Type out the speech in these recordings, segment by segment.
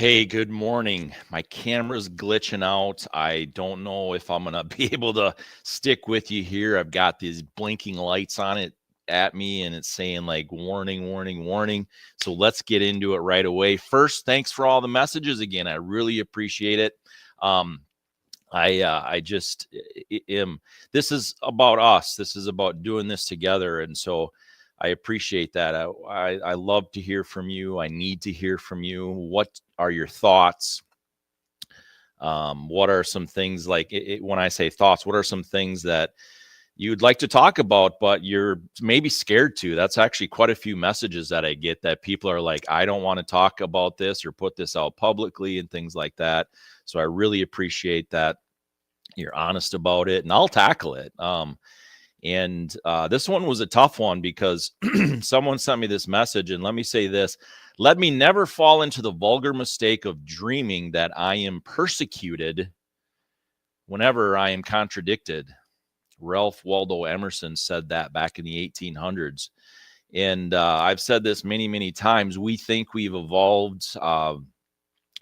Hey, good morning. My camera's glitching out. I don't know if I'm going to be able to stick with you here. I've got these blinking lights on it at me and it's saying like warning, warning, warning. So let's get into it right away. First, thanks for all the messages again. I really appreciate it. Um, I just am. This is about us. This is about doing this together, and so I appreciate that. I love to hear from you. I need to hear from you. What are your thoughts? What are some things like when I say thoughts? What are some things that you'd like to talk about, but you're maybe scared to? That's actually quite a few messages that I get that people are like, I don't want to talk about this or put this out publicly and things like that. So I really appreciate that you're honest about it, and I'll tackle it. And this one was a tough one because someone sent me this message, and let me say this: let me never fall into the vulgar mistake of dreaming that I am persecuted whenever I am contradicted. Ralph Waldo Emerson said that back in the 1800s. And I've said this many, many times. We think we've evolved.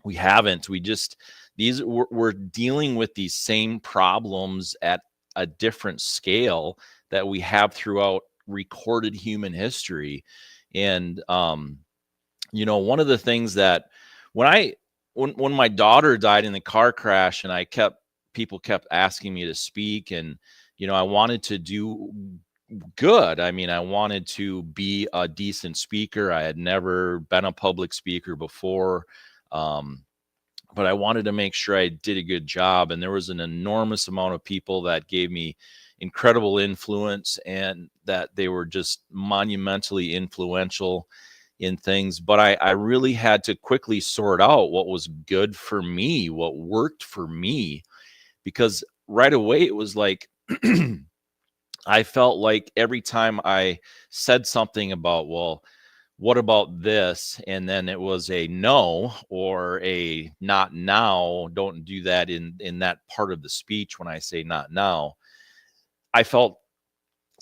We haven't. We're dealing with these same problems at a different scale that we have throughout recorded human history. And one of the things that when my daughter died in the car crash, and people kept asking me to speak, and I wanted to do good. I mean, I wanted to be a decent speaker. I had never been a public speaker before. But I wanted to make sure I did a good job. And there was an enormous amount of people that gave me incredible influence and that they were just monumentally influential in things. But I really had to quickly sort out what was good for me, what worked for me, because right away it was like, I felt like every time I said something about, well, what about this? And then it was a no or a not now. Don't do that in that part of the speech. When I say not now, I felt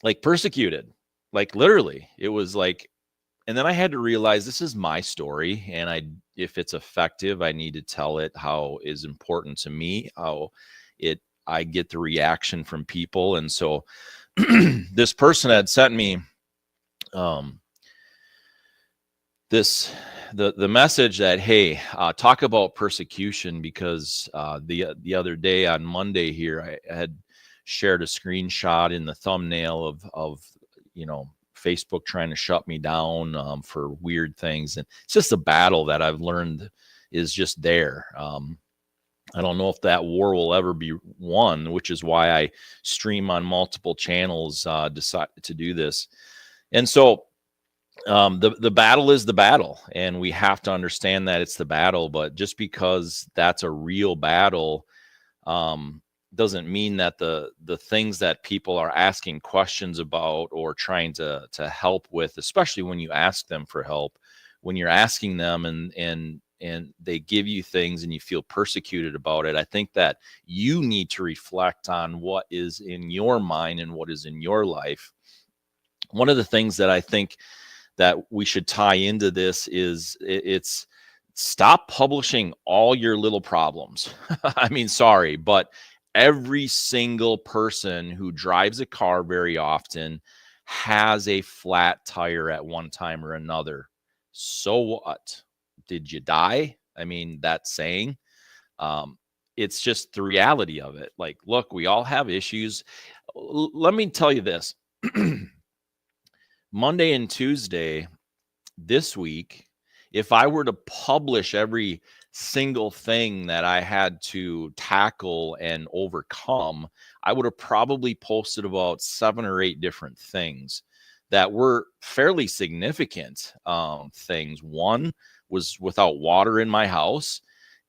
like persecuted, like literally. It was like, and then I had to realize this is my story, and if it's effective, I need to tell it how is important to me, how I get the reaction from people. And so this person had sent me the message that, hey, talk about persecution, because the other day on Monday here, I had shared a screenshot in the thumbnail of Facebook trying to shut me down for weird things. And it's just a battle that I've learned is just there. I don't know if that war will ever be won, which is why I stream on multiple channels, decide to do this. And so the battle is the battle, and we have to understand that it's the battle. But just because that's a real battle doesn't mean that the things that people are asking questions about or trying to help with, especially when you ask them for help, when you're asking them and they give you things and you feel persecuted about it, I think that you need to reflect on what is in your mind and what is in your life. One of the things that I think that we should tie into this is it's stop publishing all your little problems. I mean, sorry, but every single person who drives a car very often has a flat tire at one time or another. So what? Did you die? I mean, that saying. It's just the reality of it. Like, look, we all have issues. Let me tell you this. Monday and Tuesday this week, if I were to publish every single thing that I had to tackle and overcome, I would have probably posted about 7 or 8 different things that were fairly significant things. One was without water in my house,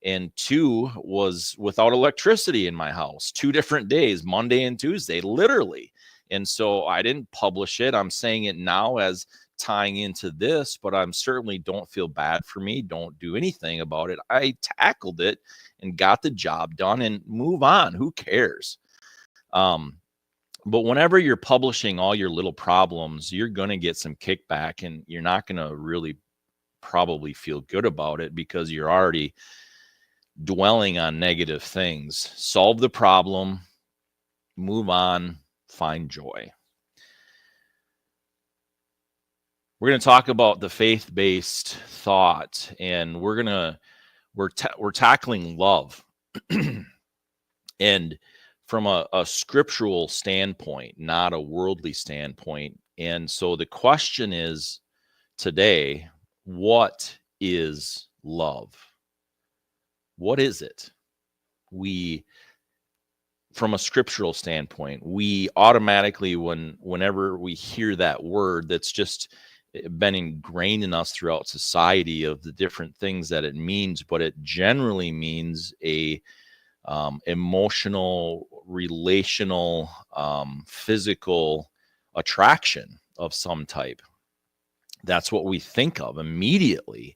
and 2 was without electricity in my house. 2 different days, Monday and Tuesday, literally. And so I didn't publish it. I'm saying it now as tying into this, but I'm certainly don't feel bad for me. Don't do anything about it. I tackled it and got the job done and move on. Who cares? But whenever you're publishing all your little problems, you're going to get some kickback, and you're not going to really probably feel good about it because you're already dwelling on negative things. Solve the problem, move on, find joy. We're going to talk about the faith-based thought, and we're tackling love. And from a scriptural standpoint, not a worldly standpoint. And so the question is today, what is love? What is it? From a scriptural standpoint, we automatically, whenever we hear that word that's just been ingrained in us throughout society of the different things that it means, but it generally means a emotional, relational, physical attraction of some type. That's what we think of immediately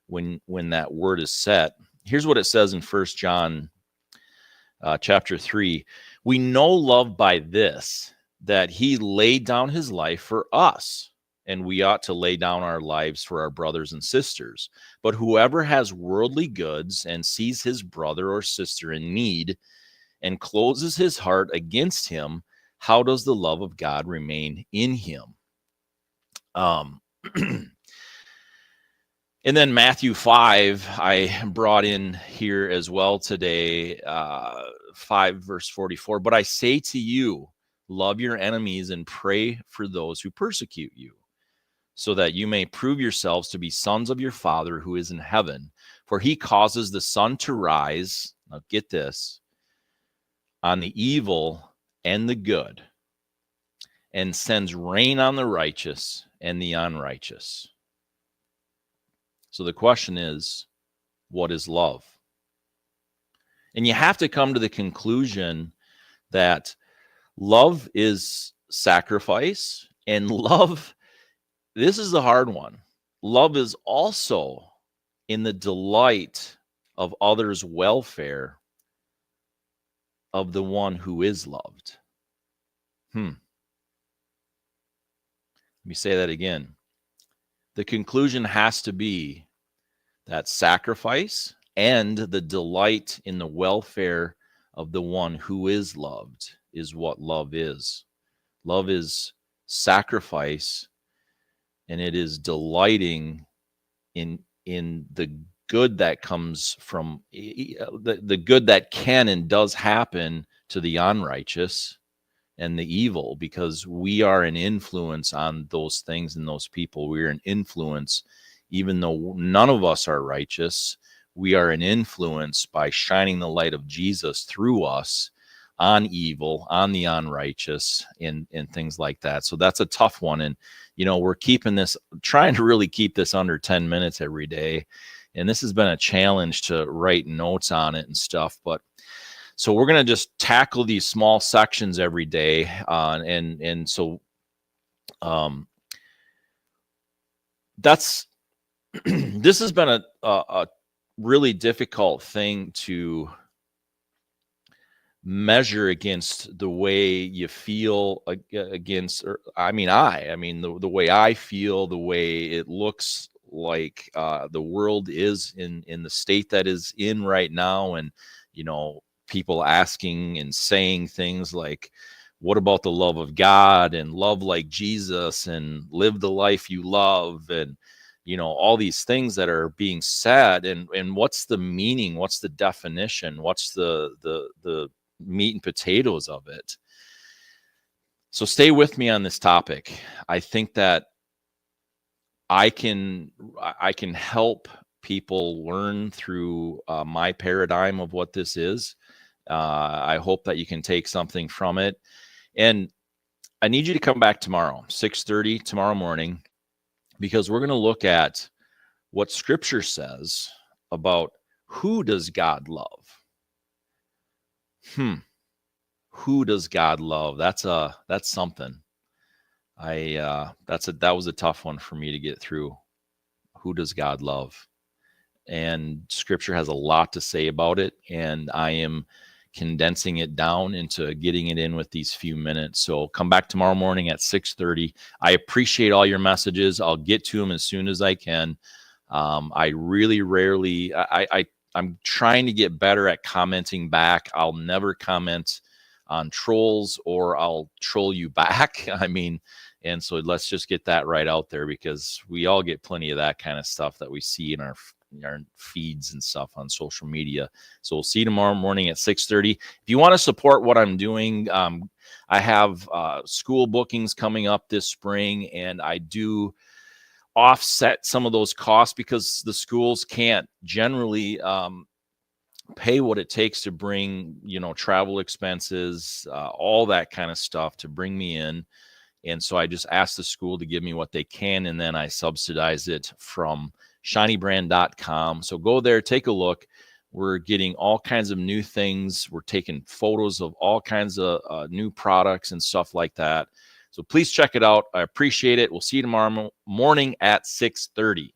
when that word is set. Here's what it says in 1 John chapter 3. We know love by this, that he laid down his life for us, and we ought to lay down our lives for our brothers and sisters. But whoever has worldly goods and sees his brother or sister in need and closes his heart against him, how does the love of God remain in him? And then Matthew 5, I brought in here as well today, 5 verse 44. But I say to you, love your enemies and pray for those who persecute you, so that you may prove yourselves to be sons of your Father who is in heaven. For he causes the sun to rise, now get this, on the evil and the good, and sends rain on the righteous and the unrighteous. So the question is, what is love? And you have to come to the conclusion that love is sacrifice, and love, this is the hard one. Love is also in the delight of others' welfare of the one who is loved. Let me say that again. The conclusion has to be that sacrifice and the delight in the welfare of the one who is loved is what love is. Love is sacrifice, and it is delighting in the good that comes from the good that can and does happen to the unrighteous and the evil, because we are an influence on those things and those people. We are an influence, even though none of us are righteous. We are an influence by shining the light of Jesus through us on evil, on the unrighteous, and things like that. So that's a tough one. And, we're trying to really keep this under 10 minutes every day. And this has been a challenge to write notes on it and stuff. But so we're going to just tackle these small sections every day. And so that's, this has been a really difficult thing to measure against the way you feel against, the way I feel, the way it looks like the world is in the state that is in right now. And, people asking and saying things like, what about the love of God and love like Jesus and live the life you love? And, all these things that are being said, and what's the meaning? What's the definition? What's the meat and potatoes of it? So stay with me on this topic. I think that I can help people learn through my paradigm of what this is. I hope that you can take something from it. And I need you to come back tomorrow, 6:30 tomorrow morning, because we're going to look at what Scripture says about who does God love. Who does God love? That's something. That was a tough one for me to get through. Who does God love? And Scripture has a lot to say about it, and I am condensing it down into getting it in with these few minutes. So come back tomorrow morning at 6:30. I appreciate all your messages. I'll get to them as soon as I can. I really rarely, I'm trying to get better at commenting back. I'll never comment on trolls, or I'll troll you back. I mean, and so let's just get that right out there, because we all get plenty of that kind of stuff that we see in our feeds and stuff on social media. So we'll see you tomorrow morning at 6:30. If you want to support what I'm doing, I have school bookings coming up this spring, and I do offset some of those costs because the schools can't generally pay what it takes to bring, travel expenses, all that kind of stuff to bring me in. And so I just ask the school to give me what they can, and then I subsidize it from shinybrand.com. So go there, take a look. We're getting all kinds of new things. We're taking photos of all kinds of new products and stuff like that. So please check it out. I appreciate it. We'll see you tomorrow morning at 6:30.